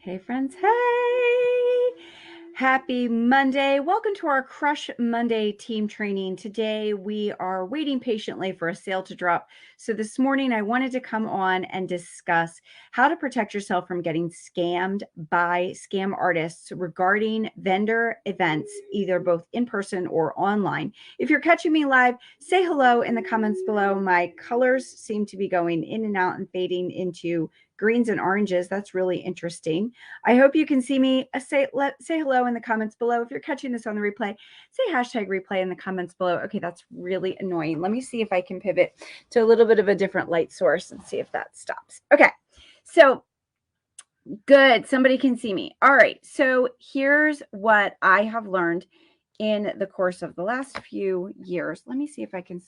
Hey friends, hey! Happy Monday. Welcome to our Crush Monday team training. Today we are waiting patiently for a sale to drop. So this morning I wanted to come on and discuss how to protect yourself from getting scammed by scam artists regarding vendor events, either both in person or online. If you're catching me live, say hello in the comments below. My colors seem to be going in and out and fading into greens and oranges. That's really interesting. I hope you can see me. Say hello in the comments below. If you're catching this on the replay, say hashtag replay in the comments below. Okay, that's really annoying. Let me see if I can pivot to a little bit of a different light source and see if that stops. Okay, so good. Somebody can see me. All right, so here's what I have learned in the course of the last few years. Let me see if I can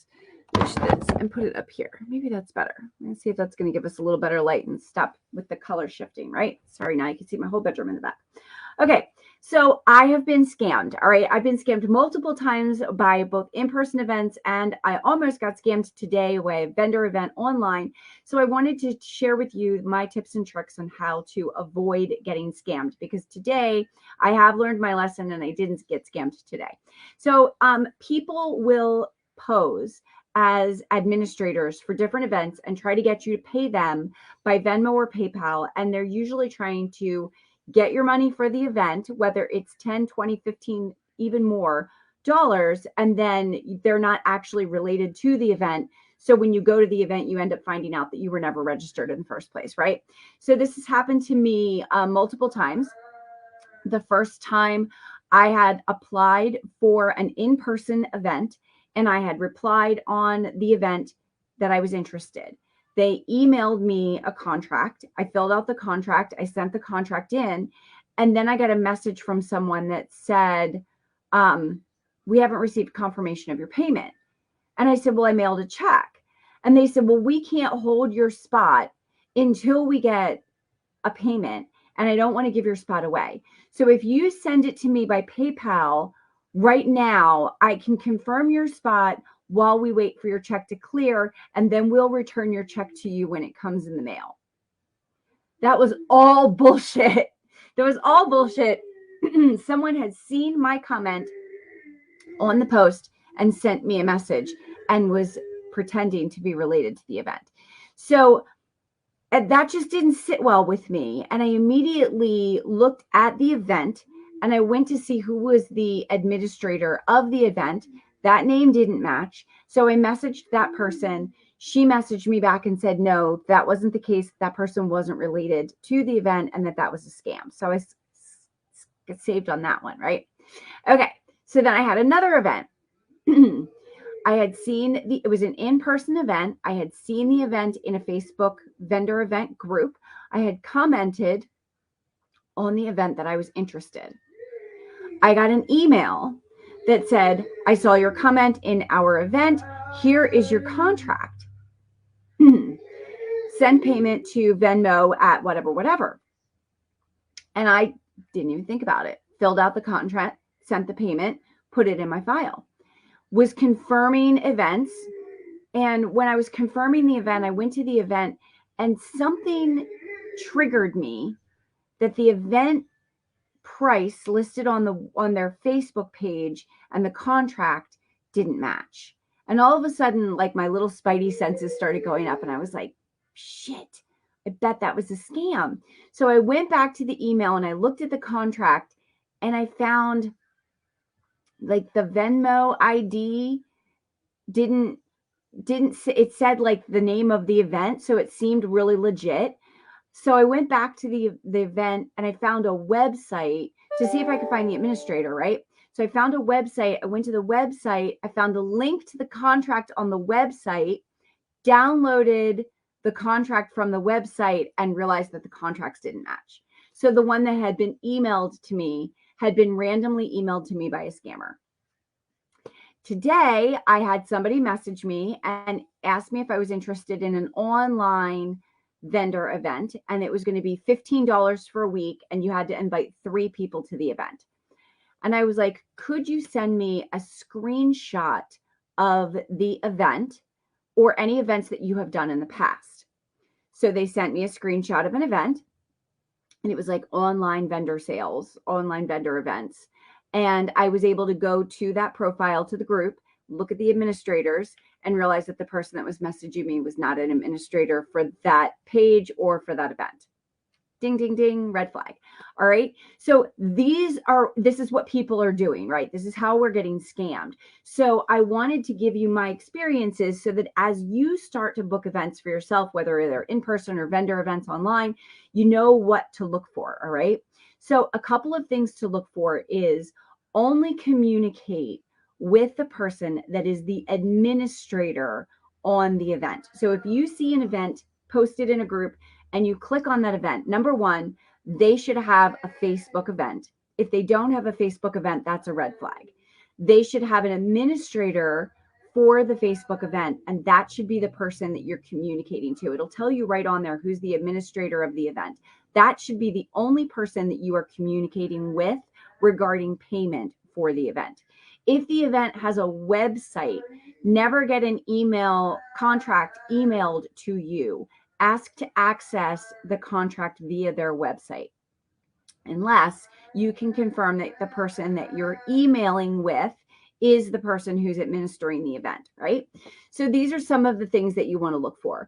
push this and put it up here. Maybe that's better. Let's see if that's going to give us a little better light and stop with the color shifting, right? Sorry, now you can see my whole bedroom in the back. Okay, so I have been scammed, all right? I've been scammed multiple times by both in-person events, and I almost got scammed today by a vendor event online. So I wanted to share with you my tips and tricks on how to avoid getting scammed, because today I have learned my lesson and I didn't get scammed today. So people will pose as administrators for different events and try to get you to pay them by Venmo or PayPal. And they're usually trying to get your money for the event, whether it's 10, 20, 15, even more dollars. And then they're not actually related to the event. So when you go to the event, you end up finding out that you were never registered in the first place, right? So this has happened to me multiple times. The first time I had applied for an in-person event and I had replied on the event that I was interested. They emailed me a contract. I filled out the contract. I sent the contract in. And then I got a message from someone that said, we haven't received confirmation of your payment. And I said, well, I mailed a check. And they said, well, we can't hold your spot until we get a payment. And I don't want to give your spot away. So if you send it to me by PayPal right now, I can confirm your spot while we wait for your check to clear, and then we'll return your check to you when it comes in the mail. That was all bullshit. That was all bullshit. Someone had seen my comment on the post and sent me a message and was pretending to be related to the event. So that just didn't sit well with me. And I immediately looked at the event and I went to see who was the administrator of the event. That name didn't match. So I messaged that person. She messaged me back and said, no, that wasn't the case. That person wasn't related to the event and that was a scam. So I get saved on that one, right? Okay. So then I had another event. I had seen it was an in-person event. I had seen the event in a Facebook vendor event group. I had commented on the event that I was interested. I got an email that said, I saw your comment in our event. Here is your contract. Send payment to Venmo at whatever. And I didn't even think about it. Filled out the contract, sent the payment, put it in my file. Was confirming events. And when I was confirming the event, I went to the event and something triggered me that the event price listed on their Facebook page and the contract didn't match. And all of a sudden, like my little spidey senses started going up and I was like, shit, I bet that was a scam. So I went back to the email and I looked at the contract and I found like the Venmo ID didn't it said like the name of the event, so it seemed really legit. So I went back to the event and I found a website to see if I could find the administrator, right? So I found a website. I went to the website. I found a link to the contract on the website, downloaded the contract from the website and realized that the contracts didn't match. So the one that had been emailed to me had been randomly emailed to me by a scammer. Today, I had somebody message me and ask me if I was interested in an online vendor event, and it was going to be $15 for a week, and you had to invite 3 people to the event. And I was like, could you send me a screenshot of the event or any events that you have done in the past? So they sent me a screenshot of an event. and it was like online vendor sales, online vendor events. And I was able to go to that profile, to the group, look at the administrators, and realize that the person that was messaging me was not an administrator for that page or for that event. Ding, ding, ding, red flag. All right. So this is what people are doing, right? This is how we're getting scammed. So I wanted to give you my experiences so that as you start to book events for yourself, whether they're in person or vendor events online, you know what to look for. All right. So a couple of things to look for is only communicate with the person that is the administrator on the event. So if you see an event posted in a group and you click on that event, number one, they should have a Facebook event. If they don't have a Facebook event, that's a red flag. They should have an administrator for the Facebook event, and that should be the person that you're communicating to. It'll tell you right on there who's the administrator of the event. That should be the only person that you are communicating with regarding payment for the event. If the event has a website, never get an email contract emailed to you. Ask to access the contract via their website, unless you can confirm that the person that you're emailing with is the person who's administering the event, right? So these are some of the things that you want to look for.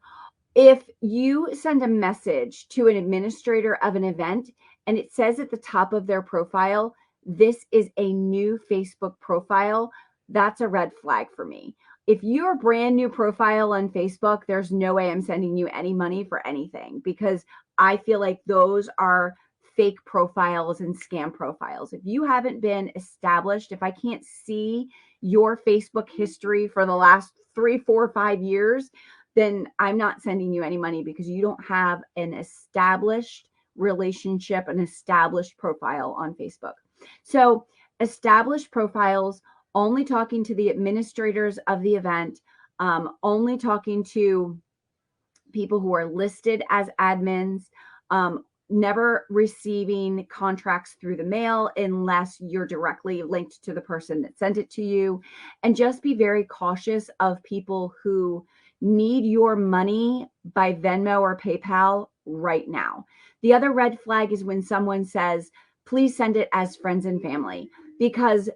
If you send a message to an administrator of an event and it says at the top of their profile, this is a new Facebook profile, that's a red flag for me. If you're a brand new profile on Facebook, there's no way I'm sending you any money for anything, because I feel like those are fake profiles and scam profiles. If you haven't been established, if I can't see your Facebook history for the last 3, 4, 5 years, then I'm not sending you any money, because you don't have an established relationship, an established profile on Facebook. So established profiles, only talking to the administrators of the event, only talking to people who are listed as admins, never receiving contracts through the mail unless you're directly linked to the person that sent it to you. And just be very cautious of people who need your money by Venmo or PayPal right now. The other red flag is when someone says, please send it as friends and family, because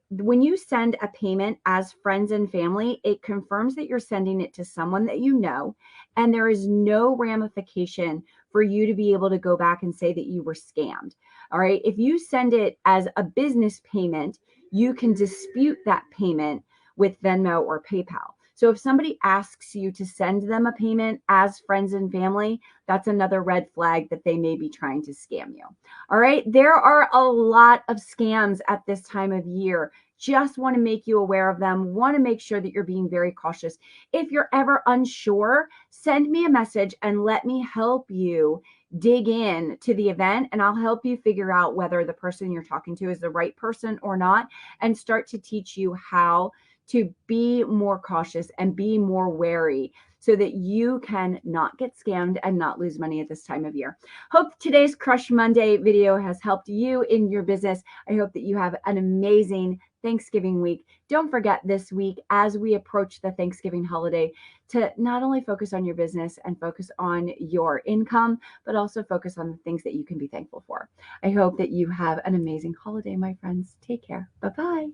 when you send a payment as friends and family, it confirms that you're sending it to someone that you know, and there is no ramification for you to be able to go back and say that you were scammed. All right. If you send it as a business payment, you can dispute that payment with Venmo or PayPal. So if somebody asks you to send them a payment as friends and family, that's another red flag that they may be trying to scam you. All right. There are a lot of scams at this time of year. Just want to make you aware of them. Want to make sure that you're being very cautious. If you're ever unsure, send me a message and let me help you dig in to the event, and I'll help you figure out whether the person you're talking to is the right person or not, and start to teach you how to be more cautious and be more wary so that you can not get scammed and not lose money at this time of year. Hope today's Crush Monday video has helped you in your business. I hope that you have an amazing Thanksgiving week. Don't forget this week, as we approach the Thanksgiving holiday, to not only focus on your business and focus on your income, but also focus on the things that you can be thankful for. I hope that you have an amazing holiday, my friends. Take care. Bye-bye.